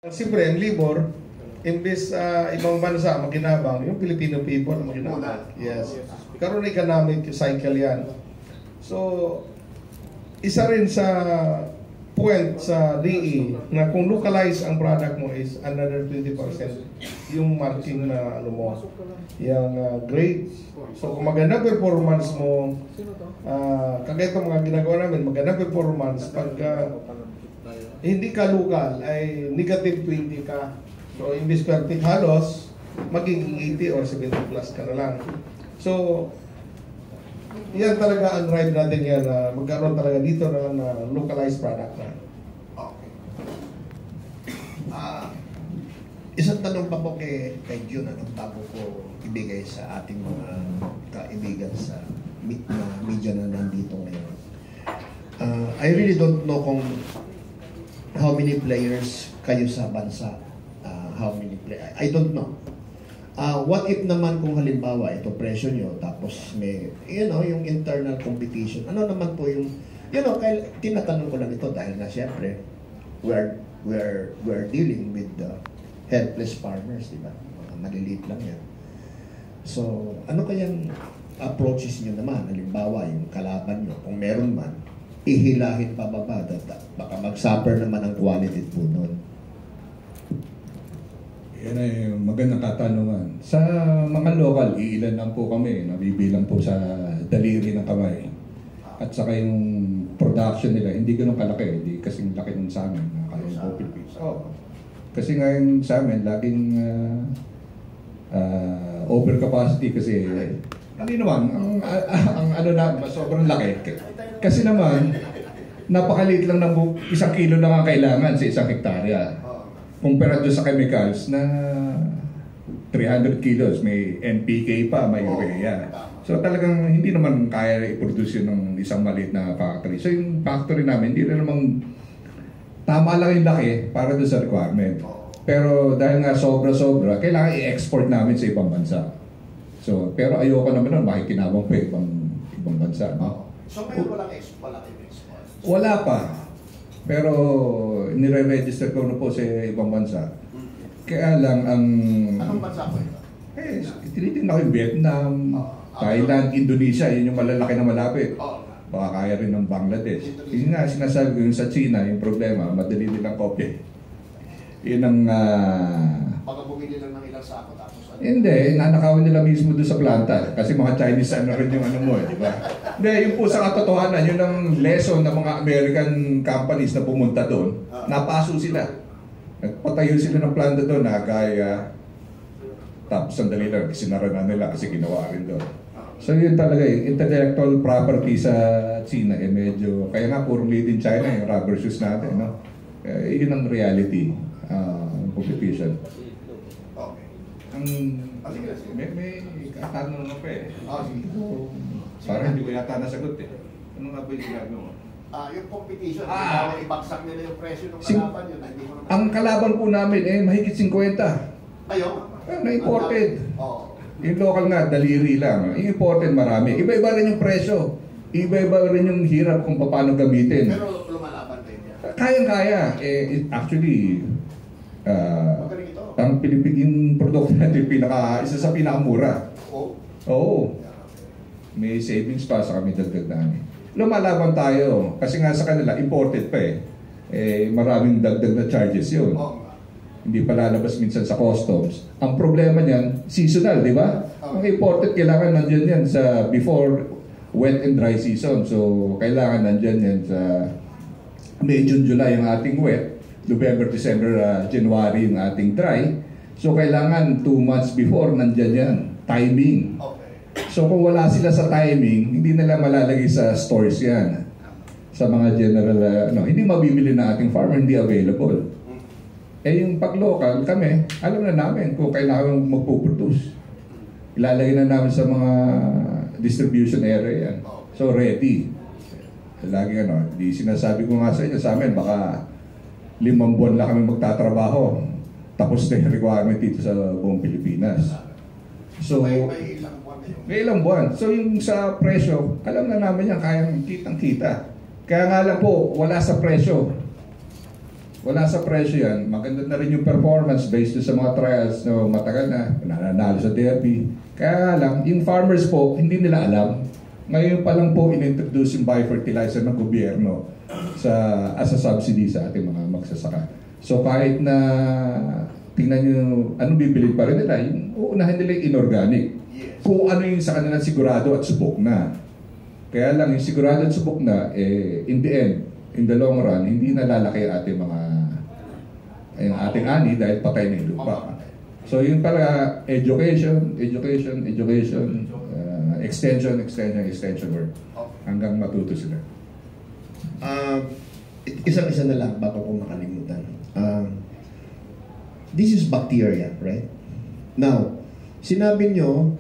Siyempre, ang labor, imbes ibang bansa maginabang, yung Filipino people ang maginabang. Yes. Karoon economic cycle yan. So, isa rin sa point sa DE na kung localize ang product mo is another 20% yung marking na ano mo, yung grade. So, kung maganda performance mo, kagaya itong mga ginagawa namin, maganda performance, pag hindi ka local ay negative 20 ka. So, imbis 30 halos, magiging 80 or 70 plus ka na lang. So, yan talaga ang drive natin yan na magkaroon talaga dito na lang na localized product na. Okay. Isang tanong pa po kay Jun, bago ko ibigay sa ating mga kaibigan sa media na nandito ngayon. I really don't know kung how many players kayo sa bansa. How many players? I don't know. What if naman kung halimbawa ito presyo nyo tapos may yung internal competition, ano naman po yung kaya tinatanong ko lang ito dahil na siyempre we're dealing with the helpless farmers, di ba? Maliliit lang yan. So ano kayang approaches nyo naman, halimbawa yung kalaban nyo, kung meron man, ihilahin pababa, baka mag-suffer naman ang quality po nun. Yan ay magandang katanungan. Sa mga local, iilan lang po kami, nabibilang po sa daliri ng kamay. At saka yung production nila, hindi ganun kalaki, hindi kasing laki nun sa amin, kaya po Philippines. Kasi ngayon sa amin, laging overcapacity kasi hindi naman, ang ano na, sobrang laki. Kasi naman, napakaliit lang ng 1 kilo lang ang kailangan sa 1 hektarya. Kumpara doon sa chemicals na 300 kilos, may NPK pa, may urea. So talagang hindi naman kaya i-produce yun ng isang maliit na factory. So yung factory namin, hindi rin naman tama lang yung laki para doon sa requirement. Pero dahil nga sobra-sobra, kailangan i-export namin sa ibang bansa. So, pero ayoko naman nun, makikinabang pa ibang bansa. No? So ngayon walang export? Wala pa. Pero nire-register ko na po sa ibang bansa. Kaya lang ang... Anong bansa po ito? Tinitingnan ko yung Vietnam, Thailand, Indonesia, yun yung malalaki na malapit. Baka kaya rin ng Bangladesh. Yun nga, sinasabi ko yung sa China, yung problema, madali nilang kopya. Yun ang... Baka bumili lang ng ilang sako tapos ano? Hindi, nanakawin nila mismo doon sa planta. Kasi mga Chinese ano rin yung ano mo, di ba? Hindi, yung po sa katotohanan, yun ang lesson ng mga American companies na pumunta doon. Napaso sila. Nagpatayo sila ng planta doon, nagaya. Tapos sandali lang, sinara na nila kasi ginawa rin doon. So yun talaga, yung intellectual property sa China, medyo, kaya nga puro made in China, yung rubber shoes natin, no? Yun ang reality, competition. May katanong na pa eh. Parang hindi ko yata nasagot eh. Ano nga ba yung ginagawa? Yung competition, ibagsak nila yung presyo ng kalaban yun. Ang kalaban po namin mahigit 50. Kayo? Na-imported. Yung local nga, daliri lang. Yung imported marami. Iba-iba rin yung presyo. Iba-iba rin yung hirap kung paano gamitin. Pero lumalaban rin yan. Kayang-kaya. Actually, ang Philippine product natin isa sa pinakamura. Oo. May savings pa sa kami dagdag namin. Lumalaban tayo kasi nga sa kanila imported pa maraming dagdag na charges yun. Hindi pa lalabas minsan sa customs. Ang problema niyan, seasonal, di ba? Ang imported kailangan nandiyan yan sa before wet and dry season. So kailangan nandiyan yan sa May, June, July yung ating wet. November, December, January yung ating dry. So kailangan 2 months before nandyan yan. Timing. So kung wala sila sa timing, hindi nila malalagay sa stores yan. Sa mga general, hindi mabibili na ating farmer, hindi available. Yung pag-local, kami, alam na namin kung kailangan magpuproduce. Ilalagay na namin sa mga distribution area yan. So ready. Lagi di sinasabi ko nga sa inyo, sa amin, baka 5 buwan lang kami magtatrabaho. Tapos na yung requirement dito sa buong Pilipinas. So, may ilang buwan. So yung sa presyo, alam na namin yan, kayang kitang-kita. Kaya nga lang po, wala sa presyo. wala sa presyo yan. Maganda na rin yung performance based sa mga trials na matagal na, nananalo sa derby. Kaya lang, yung farmers po, hindi nila alam. Ngayon pa lang po in-introduce yung biofertilizer ng gobyerno as a subsidy sa ating mga magsasaka. So kahit na tingnan nyo, anong bibili pa rin nila, yung uunahin nila yung inorganic. Kung ano yung sa kanila sigurado at subok na. Kaya lang, yung sigurado at subok na, in the end, in the long run, hindi na lalaki ang ating ani dahil patay na yung lupa. So yun pala, education, extension work. Hanggang matuto sila. Isang-isa na lang bago ko makalimutan. This is bacteria, right? Now, sinabi nyo,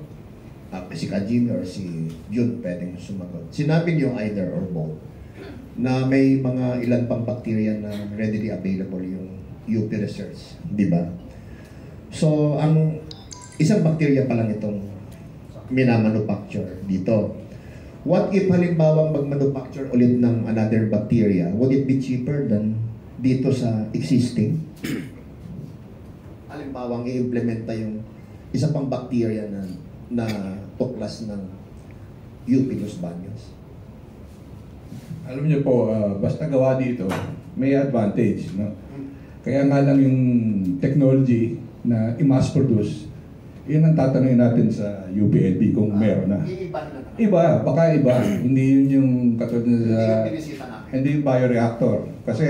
si Kajimi or si Jun pwedeng sumagot. Sinabi nyo either or both na may mga ilan pang bacteria na readily available yung UP research, di ba? So, ang isang bacteria pa lang itong minamanufacture dito. What if halimbawa mag-manufacture ulit ng another bacteria, would it be cheaper than dito sa existing? Halimbawa, i-implementa yung isa pang bacteria na tuklas ng UP Los Baños. Alam niyo po, basta gawa dito, may advantage. No? Kaya nga lang yung technology na i-mass produce, yun ang tatanungin natin sa UPLB kung meron na. Iba, baka iba. Hindi yun yung katulad sa... Hindi yung bioreactor. Kasi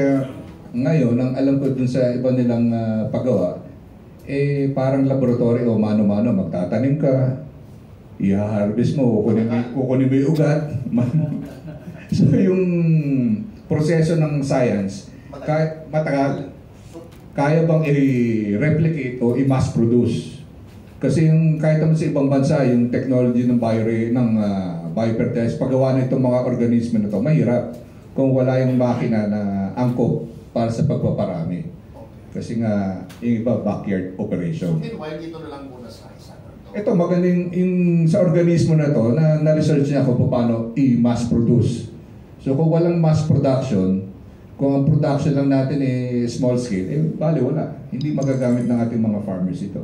ngayon, ang alam ko dun sa iba nilang paggawa, parang laboratory o mano-mano, magtatanim ka, i-harvest mo, kukunin mo yung ugat. So yung proseso ng science, matagal, kaya bang i-replicate o i-mass produce? Kasi yung kahit naman sa ibang bansa, yung technology ng biofertilizer, paggawa na itong mga organismo na ito, mahirap kung wala yung makina na angkop para sa pagpaparami. Kasi nga, yung iba, backyard operation. So, meanwhile, dito na lang muna sa isa. Ito, magandang yung sa organismo na to, na-research niya kung paano i-mass produce. So, kung walang mass production, kung ang production lang natin small scale, bali wala. Hindi magagamit ng ating mga farmers ito.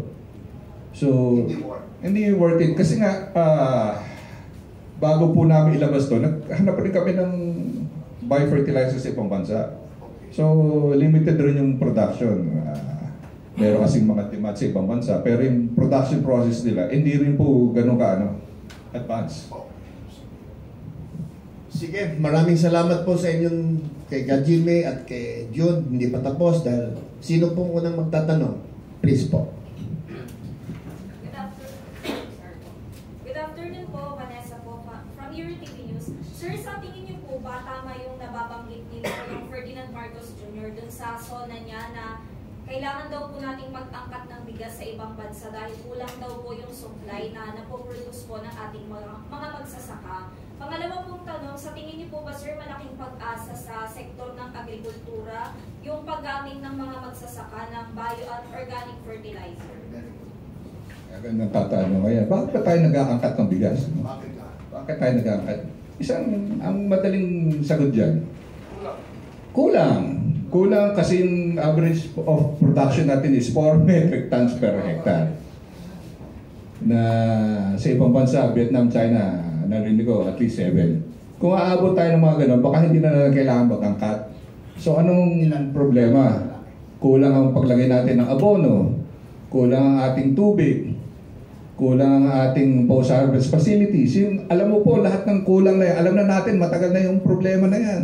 So, hindi worth it. Kasi nga, bago po namin ilabas to, naghanap rin kami ng biofertilizer sa ibang bansa. So, limited rin yung production. Meron kasing mga timat sa ibang bansa, pero yung production process nila, hindi rin po ganun advanced. Sige, maraming salamat po sa inyong kay Kajimi at kay Jun. Hindi pa tapos dahil sino pong unang magtatanong? Please po. Good afternoon po, Vanessa po, from EuroTV News. Sir, sa tingin niyo po ba tama yung nababanggit ni yung Ferdinand Marcos Jr. dun sa SONA niya na kailangan daw po nating mag-angkat ng bigas sa ibang bansa dahil kulang daw po yung supply na napoproduce po ng ating mga magsasaka. Pangalawa pong tanong, sa tingin niyo po ba, sir, malaking pag-asa sa sektor ng agrikultura yung paggamit ng mga magsasaka ng bio at organic fertilizer? Gandang tatanong. Ayan, bakit pa tayo nag-aangkat ng bigas? Bakit tayo nag-aangkat? Ang madaling sagot dyan. Kulang kasi yung average of production natin is 4 metric tons per hectare. Na sa ibang bansa, Vietnam, China, narinig ko at least 7. Kung aabot tayo ng mga ganun, baka hindi na kailangan mag-angkat. So anong problema? Kulang ang paglagay natin ng abono, kulang ang ating tubig, kulang ang ating post-harvest facilities. Yung, alam mo po, lahat ng kulang na yan, alam na natin, matagal na yung problema na yan.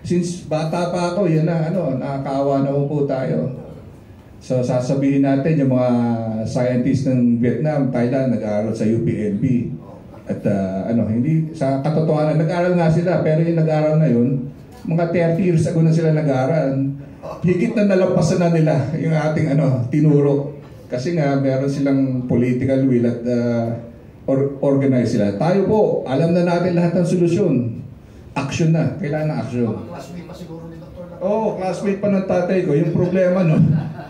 Since bata pa ako, yan na, nakakaawa na po tayo. So sasabihin natin yung mga scientists ng Vietnam, Thailand, nag-aaral sa UPLB. At hindi, sa katotohanan, nag-aaral nga sila, pero yung nag-aaral na yun, mga 30 years ago na sila nag-aaral. Higit na nalampasan na nila yung ating tinuro. Kasi nga, meron silang political will at organize sila. Tayo po, alam na natin lahat ng solusyon. Action na, kailangan ng action. Classmate pa siguro ni Dr. Oo, classmate pa ng tatay ko. Yung problema,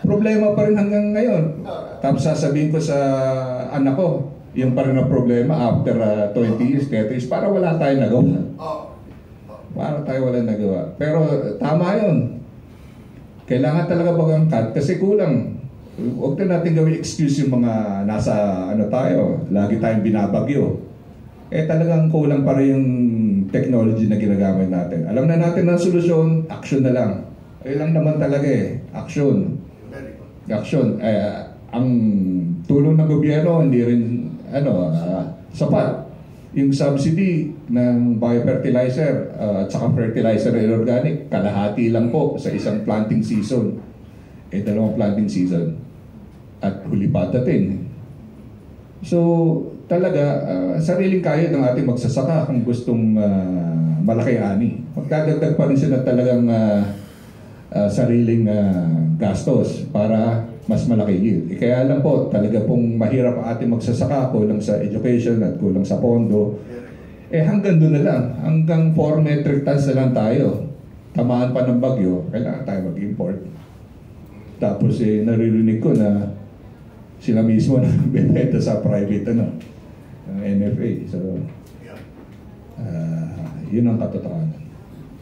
problema pa rin hanggang ngayon. Tapos sasabihin ko sa anak ko, yung pa rin ang problema after 20 years, 30 years, para wala tayong nagawa. Para tayo wala nagawa. Pero tama yun. Kailangan talaga mag-angkat kasi kulang. Huwag na natin gawin excuse yung mga nasa ano tayo, lagi tayong binabagyo. Talagang kulang pa rin yung technology na ginagamit natin. Alam na natin ang solusyon, action na lang. Lang naman talaga action. Action. Ang tulong ng gobyerno hindi rin sapat. Yung subsidy ng biofertilizer at saka fertilizer and organic, kalahati lang po sa isang planting season. 2 planting season. At huli pa dating. So, talaga, sariling kaya ng ating magsasaka kung gustong malaki ani. Magdadagdag pa rin sila talagang sariling gastos para mas malaki yield. Kaya lang po, talaga pong mahirap ang ating magsasaka, kulang sa education at kulang sa pondo. Hanggang doon na lang. Hanggang 4 metric tons na lang tayo. Tamaan pa ng bagyo, kailangan tayo mag-import. Tapos naririnig ko na sila mismo na bebenta sa private NFA. So, yun ang katotohanan.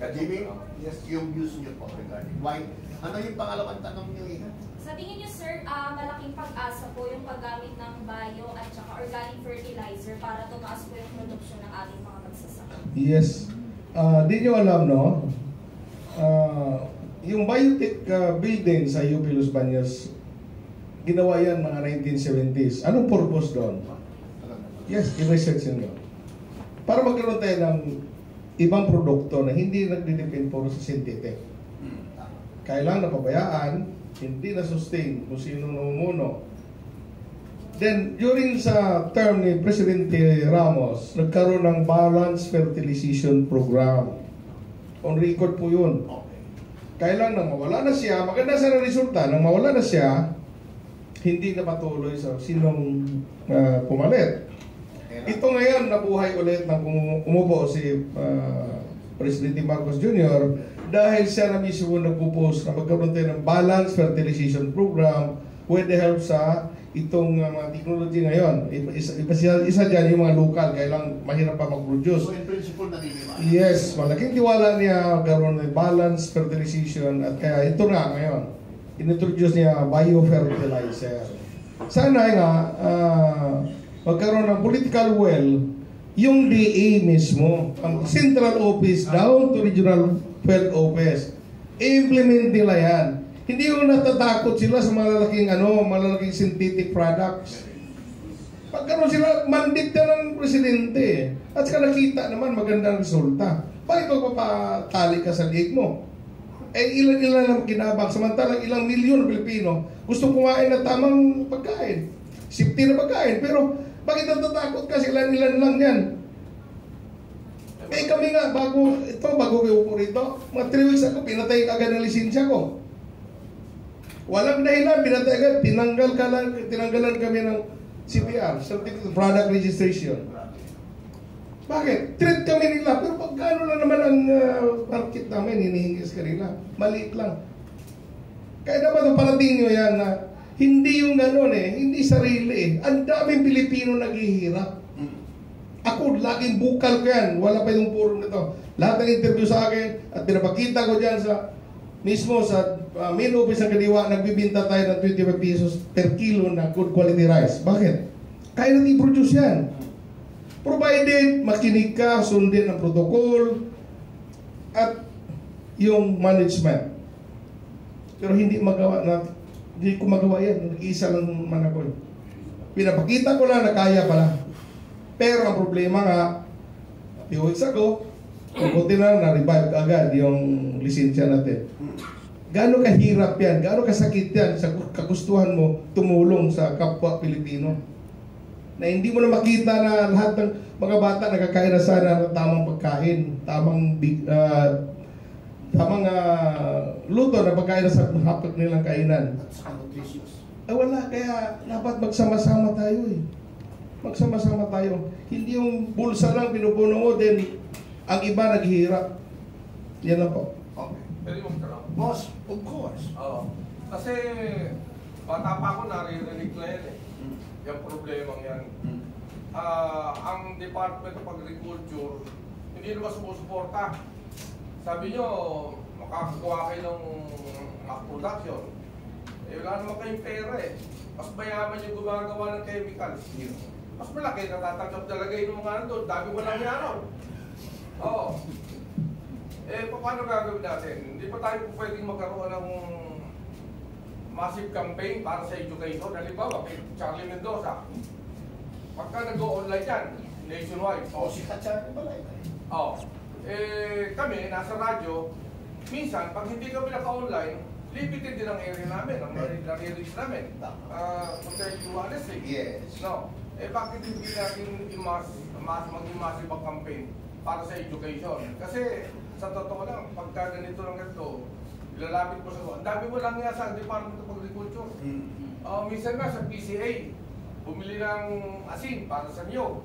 Jimmy, yes, yung views niyo po regarding why. Ano yung pangalawang tanong niyo? Sa tingin niyo, sir, malaking pag-asa po yung paggamit ng bio at saka organic fertilizer para tumaas po yung produksyon ng ating mga magsasaka? Yes. Di nyo alam, no? Yung biotech building sa UP Los Baños, ginawa yan mga 1970s. Anong purpose doon? Yes, i-research nyo. Para magkaroon tayo ng ibang produkto na hindi nagdidepend puro sa synthetic. Kailangan napabayaan, hindi na-sustain kung sino namumuno. Then, during sa term ni Presidente Ramos, nagkaroon ng Balanced Fertilization Program. On record po yun. Kailan nang mawala na siya, maganda sa resulta, nang mawala na siya, hindi na patuloy sa sinong pumalit. Ito ngayon, nabuhay ulit na umupo si Presidente Marcos Jr. dahil siya na mismo nagpupos na magkaroon tayo ng Balanced Fertilization Program with the help sa itong mga technology ngayon. Isa dyan yung mga local, kailang mahirap pa mag-produce. So in principle, naniniwala? Yes, malaking tiwala niya magkaroon ng balanced fertilization at kaya ito na ngayon. Inintroduce niya biofertilizer. Sana nga magkaroon ng political will yung DA mismo, ang central office down to regional field office. I-implement nila yan. Hindi yung natatakot sila sa malalaking synthetic products. Pagkaroon sila, mandate na ng presidente. At saka nakita naman magandang resulta. Bakit magpapatali ka sa liig mo? Ilan lang kinabang. Samantalang ilang milyon na Pilipino gusto kumain na tamang pagkain. Safety na pagkain. Pero bakit natatakot ka? Ilan lang yan. Kami nga, bago kayo po rito, mga 3 weeks ako, pinatay agad ng lisensya ko. Walang dahilan, pinatay agad, tinanggalan kami ng CPR, Certificate of Product Registration. Bakit? Treat kami nila, pero pagkano lang naman ang market namin, hinihingi sa kanila. Maliit lang. Kaya dapat parating nyo yan na hindi yung gano'n hindi sarili Ang daming Pilipino naghihirap. Ako, laging bukal ko yan. Wala pa yung puro nito. Lahat ng interview sa akin at pinapakita ko dyan sa mismo sa main office ng Kadiwa, nagbibinta tayo ng 25 pesos per kilo na good quality rice. Bakit? Kaya natin i-produce yan. Provided makinig ka, sundin ang protocol at yung management. Pero hindi ko magawa yan. Nag-iisa lang man ako. Pinapakita ko lang na kaya pala. Pero ang problema nga, few weeks ago, buti na na-revive agad yung lisensya natin. Gaano kahirap yan, gaano kasakit yan sa kagustuhan mo tumulong sa kapwa Pilipino. Na hindi mo na makita na lahat ng mga bata nakakain na sana ng tamang pagkain, tamang luto na pagkain na sa hapag nilang kainan. Wala, kaya dapat magsama-sama tayo Magsama-sama tayo. Hindi yung bulsa lang pinupuno mo, then ang iba naghihirap. Yan lang po. Okay. Pwede mo magtanong? Boss, of course. Oo. Kasi bata pa ako naririnig na yan Yung problemang yan. Ang Department of Agriculture hindi naman sumusuporta. Sabi nyo, makakagawa kayo ng production. Eh, wala naman kayong pera eh. Mas mayaman yung gumagawa ng chemicals. Mas malaki natatanggap talaga yung mga ano doon. Dami walang yaron. Oo. Eh, paano gagawin natin? Hindi pa tayo pwedeng magkaroon ng massive campaign para sa education. Halimbawa, kay Charlie Mendoza. Pagka nag-o-online yan, nationwide. Oo, si Katsan pala. Oo. Eh, kami, nasa radyo, minsan, pag hindi kami naka-online, limited din ang area namin, ang nare-reach namin. Kung tayo honest eh. Yes. No. Eh, bakit hindi natin maging massive ang campaign para sa education? Kasi, sa totoo lang, pagka ganito lang ganito, ilalapit mo sa... Ang dami mo lang nga sa Department of Agriculture. Minsan nga sa PCA, bumili ng asin para sa niyog.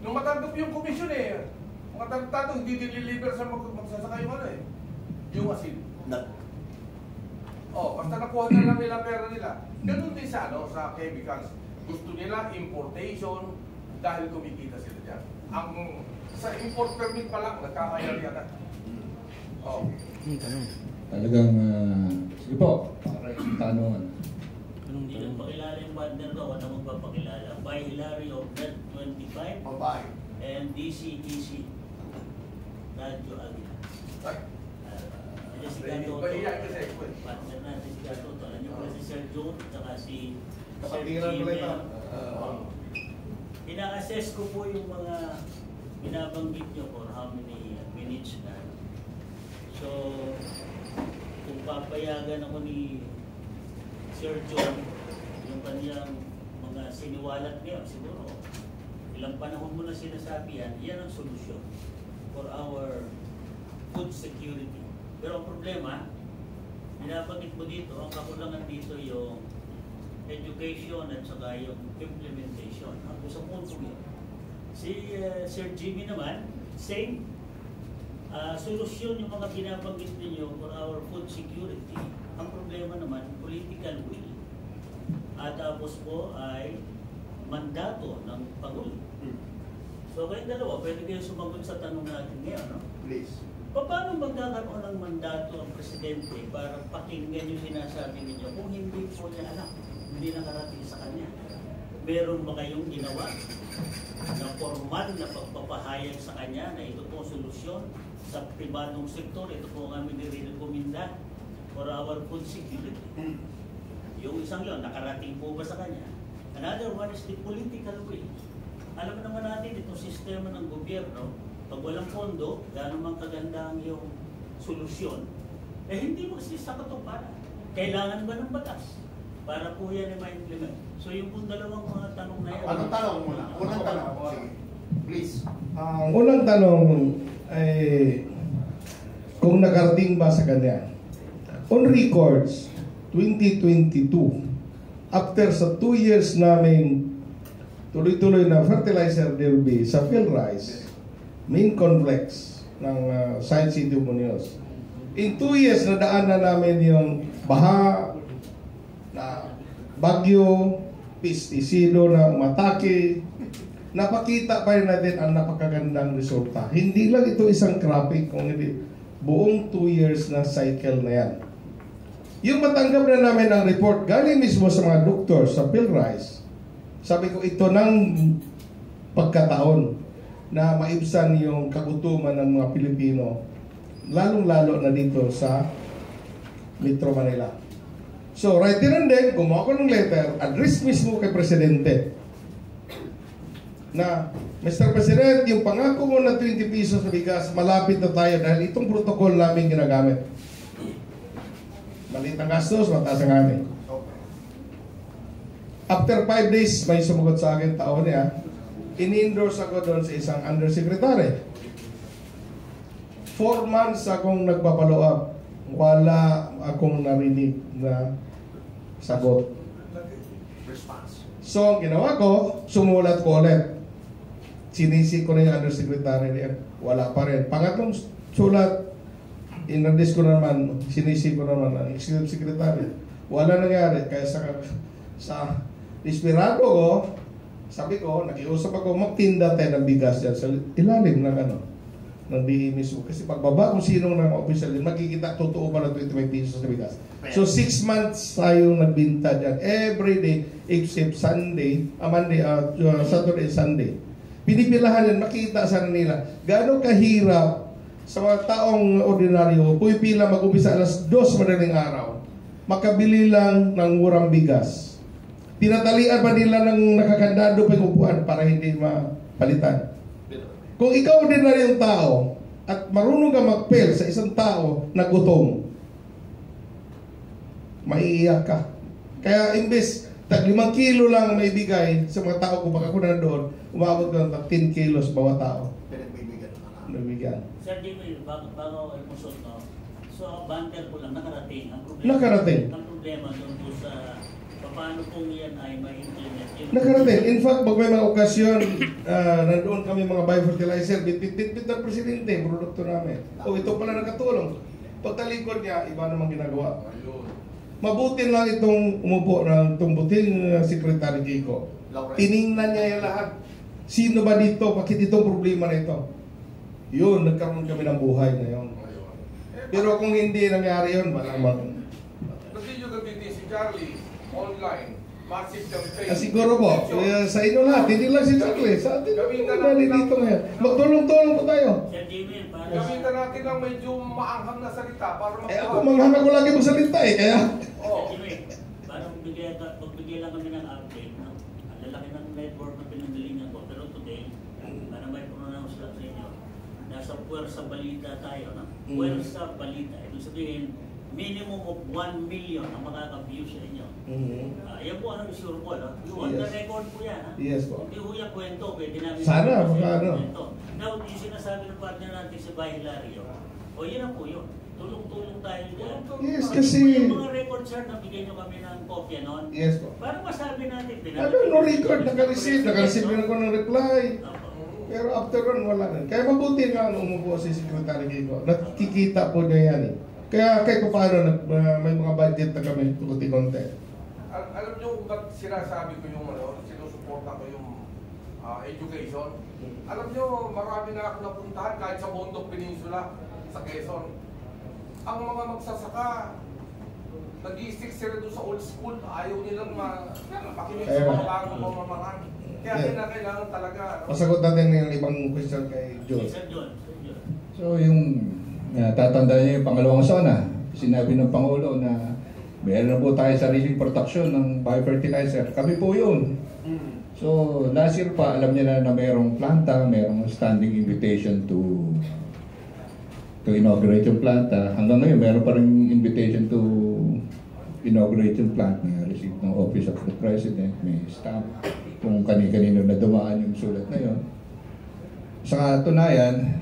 Nung matanggap yung komisyon eh, mga tarantado, hindi diniliver sa magsasaka yung ano eh, yung asin. Basta nakuha na lang nila pera nila. Ganun din sa chemicals. Gusto nila importation dahil kumikita sila dyan. Sa import permit pa lang, nagkakayari yan. Talagang, sige po, para yung tanungan. Hindi nagpakilala yung partner ko, wala magpapakilala. By Hilario of Net 25 Bye-bye. and DCTC. Radyo Aguila. Jessica Toto. Partner natin si Toto. Alam niyo pala si Sir John at saka si Sir Jimmy. Ina-assess ko po yung mga binabanggit niyo for how many minutes na. So, kung papayagan ako ni Sir John, yung kanyang mga siniwalat niya, siguro, ilang panahon mo na sinasabi yan ang solusyon for our food security. Pero ang problema, binabanggit mo dito, ang kakulangan dito yung education at saka yung implementation. Ako sa punto yun. Si Sir Jimmy naman, same solusyon yung mga binabanggit ninyo for our food security. Ang problema naman, political will. At tapos po ay mandato ng Pangulo. So kayong dalawa, pwede kayo sumagot sa tanong natin ngayon, no? Please. Paano magkakaroon ng mandato ang Presidente para pakinggan yung sinasabi ninyo kung hindi po niya alam, hindi nakarating sa kanya? Meron ba kayong ginawa na formal na pagpapahayag sa kanya na ito po solusyon sa pribadong sektor, ito po kami nire-recommenda for our food security? Yung isang yun, nakarating po ba sa kanya? Another one is the political will. Alam naman natin itong sistema ng gobyerno, pag walang pondo, gano'n mang kaganda ang iyong solusyon, eh hindi magsisaka ito para. Kailangan ba ng batas para po yan ay ma-implement? So yung pong dalawang mga tanong na yan. Anong tanong muna? Unang tanong. Sige. Please. Ang unang tanong ay kung nakarating ba sa kanya. On records, 2022, after sa 2 years namin tuloy-tuloy na fertilizer derby sa PhilRice, main complex ng Science City Muñoz. In 2 years, nadaan na namin yung baha, na bagyo, pesticido na umatake. Napakita pa rin natin ang napakagandang resulta. Hindi lang ito isang cropping, kung hindi buong 2 years na cycle na yan. Yung matanggap na namin ang report, galing mismo sa mga doktor sa PhilRice, sabi ko ito ng pagkataon na maibsan yung kagutuman ng mga Pilipino, lalong-lalo na dito sa Metro Manila. So, right there and then, gumawa ko ng letter, address mismo kay Presidente, na, Mr. President, yung pangako mo na 20 pesos na bigas, malapit na tayo dahil itong protocol namin ginagamit. Maliit ang gastos, mataas ang amin. After 5 days, may sumagot sa akin, tao niya, ini-endorse ako doon sa isang undersecretary. 4 months akong nagpapalo up. Wala akong narinig na sagot. So, ang ginawa ko, sumulat ko ulit. Sinisi ko na yung undersecretary niya. Wala pa rin. Pangatlong sulat, inadis ko naman, sinisi ko naman ang executive secretary. Wala nangyari. Kaya sa desperado ko, sabi ko, nakiusap ako, magtinda tayo ng bigas dyan sa ilalim ng ng DA mismo. Kasi pagbaba kung sino ng official din, makikita totoo ba na 25 pesos na bigas. So 6 months tayong nagbinta dyan. Every day, except Sunday, Monday, Saturday, Sunday. Pinipilahan yan, makita sa nila. Gaano kahirap sa mga taong ordinaryo, pumipila mag-umpisa alas 2 madaling araw, makabili lang ng murang bigas. Tinatalian pa nila ng nakakandado pa yung upuan para hindi mapalitan. Kung ikaw din na yung tao at marunong ka mag-fail sa isang tao na gutom, maiiyak ka. Kaya imbes tag 5 kilo lang may bigay sa mga tao kung baka ko na doon, umabot ka ng 10 kilos bawat tao. Nagbibigyan. Sir Jimmy, bago ay musot, no? So, banter ko lang, nakarating. Ang problema doon po sa paano kung yan ay ma-implement. Nakarating. In fact, pag may mga okasyon, nandoon kami mga biofertilizer, bit-bit ng presidente, produkto namin. Ito pala nakatulong. Pagtalikod niya, iba namang ginagawa. Mabuti lang itong umupo ng tumbuting Secretary Kiko. Tiningnan niya yung lahat. Sino ba dito? Bakit itong problema na ito? Yun, nagkaroon kami ng buhay ngayon. Pero kung hindi nangyari yun, malamang. Kasi yung gamitin si Charlie, online, massive campaign. Siguro po, sa inyo lahat, hindi lang si Charlie, sa atin dali dito ngayon. Magtulong-tulong po tayo. Sir Jimmy, gamitan natin ng medyo maanghang na salita para ako manghang ako lagi magsalita kaya. Sir Jimmy, parang magbigay lang kami ng update, no? Ang lalaki ng network na pinanggalingan ko, pero today, para may pronounce lang sa inyo, nasa puwersa balita tayo, no? Puwersa balita, ito sabihin, minimum of 1 million ang makaka-view sa inyo. Yan po ang sure po, no? On the record po yan, ha? Yes po. Hindi po yung kwento, pwede namin sana, ano. Now, yung sinasabi ng partner natin si Bay Hilario, yun ang po yun. Tulong-tulong tayo dyan. Yes, kasi yung mga record, sir, nabigyan nyo kami ng kopya noon. yes po. Para masabi natin, No record, naka-receive na ako ng reply. Pero after run, wala na. Kaya mabuti nga umupo si Secretary Kiko. Nakikita po niya yan eh. Kaya kahit pa paano, may mga budget na kami konti-konti. Alam nyo kung ba't sinasabi ko yung sinusuporta ko yung education? Alam nyo, marami na ako napuntahan kahit sa Bondok Peninsula, sa Quezon. Ang mga magsasaka, nag-i-stick sila doon sa old school, ayaw nilang makinig sa mga bagong pamamaraan. Kaya kailangan talaga. Masagot natin yung ibang question kay John. So yung tatandaan niyo yung pangalawang zona, sinabi ng Pangulo na meron na po tayo sariling production ng biofertilizer. Kami po yun. So last year pa, alam niya na mayroong planta, mayroong standing invitation to inaugurate yung planta. Hanggang ngayon, meron pa rin invitation to inaugurate yung plant na receipt ng Office of the President, may stamp kung kani-kanino na dumaan yung sulat na yun. Sa katunayan,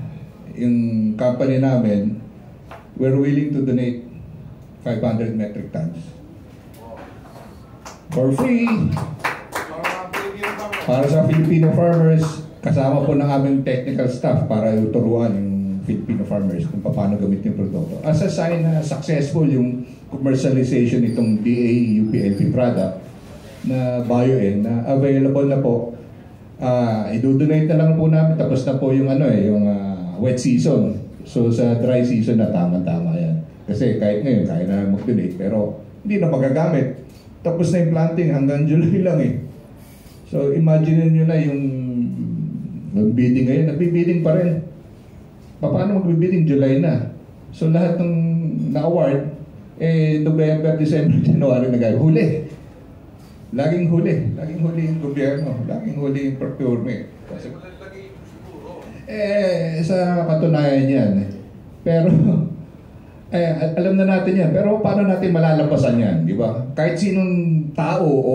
yung company namin, we're willing to donate 500 metric tons for free para sa Filipino farmers, kasama po ng aming technical staff para turuan yung Filipino farmers kung paano gamitin yung produkto. As a sign na successful yung commercialization nitong DA-UPLP product na BioN na available na po. I-donate na lang po namin, tapos na po yung yung wet season. So sa dry season na tama-tama yan. Kasi kahit ngayon, kaya na mag-donate, pero hindi na magagamit. Tapos na yung planting hanggang July lang eh. So imagine nyo na yung bidding ngayon, nagbibidding pa rin. Paano magbibidding? July na. So lahat ng na-award, November, December, January na gaya. Huli. Laging huli. Laging huli yung gobyerno. Laging huli yung procurement. Kasi, sa katunayan yan. Pero, alam na natin yan. Pero paano natin malalampasan yan? Di ba? Kahit sinong tao o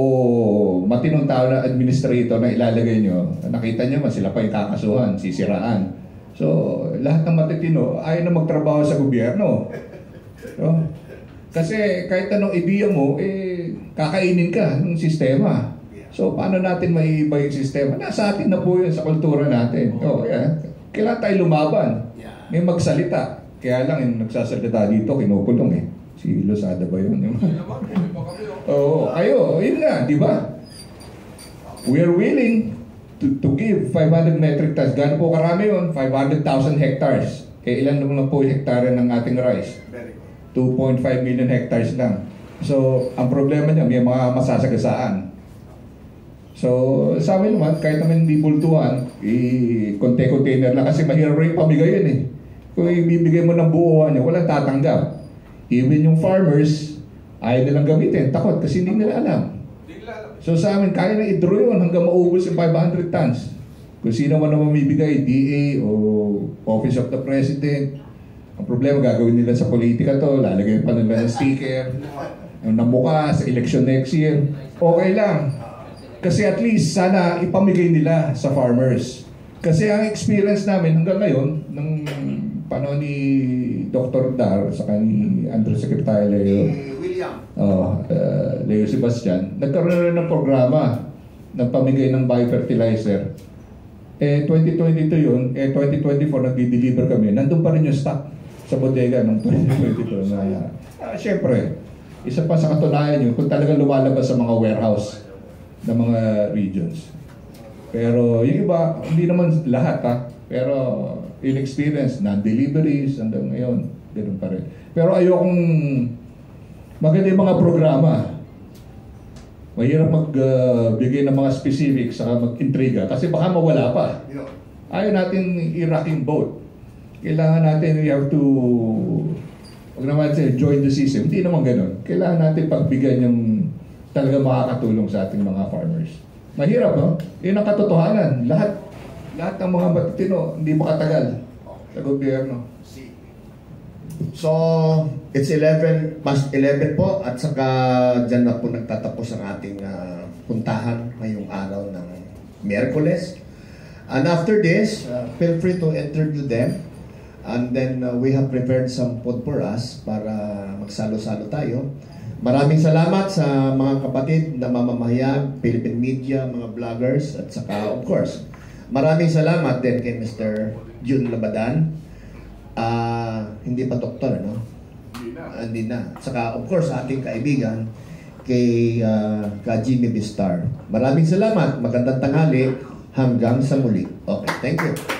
matinong tao na administrator na ilalagay nyo, nakita nyo man, sila pa yung kakasuhan, sisiraan. So, lahat ng matitino, ayaw na magtrabaho sa gobyerno. So, kasi kahit anong ideya mo, kakainin ka ng sistema. So, paano natin maiiba yung sistema? Nasa atin na po yun sa kultura natin. Kailangan tayo lumaban. May magsalita. Kaya lang, yung nagsasalita dito, kinukulong eh. Si Losada ba yun? Oo, kayo, yun nga, di ba? We are willing to give 500 metric tons. Gaano po karami yun? 500,000 hectares. Ilan naman po yung hektare ng ating rice? 2.5 million hectares lang. So, ang problema niya, may mga masasagasaan. So, sa amin naman, kahit naman hindi bultuhan, container lang kasi mahirap rin pamigay yun eh. Kung ibibigay mo ng buuan niya, walang tatanggap. Even yung farmers, ayaw nilang gamitin. Takot kasi hindi nila alam. So sa amin, kaya na i-draw yun hanggang maubos yung 500 tons. Kung sino man na mamibigay, DA o Office of the President. Ang problema, gagawin nila sa politika to, lalagay pa nila ng sticker, yung namuka sa election next year. Okay lang. Kasi at least sana ipamigay nila sa farmers. Kasi ang experience namin hanggang ngayon, ng panahon ni Dr. Dar, saka ni Undersecretary Leo, Leo Sebastian, nagkaroon rin ng programa ng pamigay ng biofertilizer. 2022 yun, 2024 nag-deliver kami. Nandun pa rin yung stock sa bodega ng 2022. Siyempre, isa pa sa katunayan yun, kung talagang lumalabas sa mga warehouse ng mga regions. Pero yung iba, hindi naman lahat ha. Pero in experience, non-deliveries hanggang ngayon, ganoon pa rin. Pero ayokong maganda yung mga programa. Mahirap magbigay ng mga specifics saka mag-intriga kasi baka mawala pa. Ayaw natin i-rocking boat. Kailangan natin, we have to, huwag naman say, join the system. Hindi naman ganoon. Kailangan natin pagbigyan yung talaga makakatulong sa ating mga farmers. Mahirap, no? Yun ang katotohanan. Lahat ng mga matitino, hindi makatagal sa gobyerno. So, it's 11 past 11 po at saka dyan na po nagtatapos ang ating puntahan ngayong araw ng Miyerkules. And after this, feel free to interview them. And then we have prepared some food for us para magsalo-salo tayo. Maraming salamat sa mga kapatid na mamamahayag, Philippine media, mga vloggers, at saka of course, maraming salamat din kay Mr. Jun Labadan. Hindi pa doktor, no? Hindi na. Saka of course, ating kaibigan kay Jimmy Bistar. Maraming salamat, magandang tanghali, hanggang sa muli. Okay, thank you.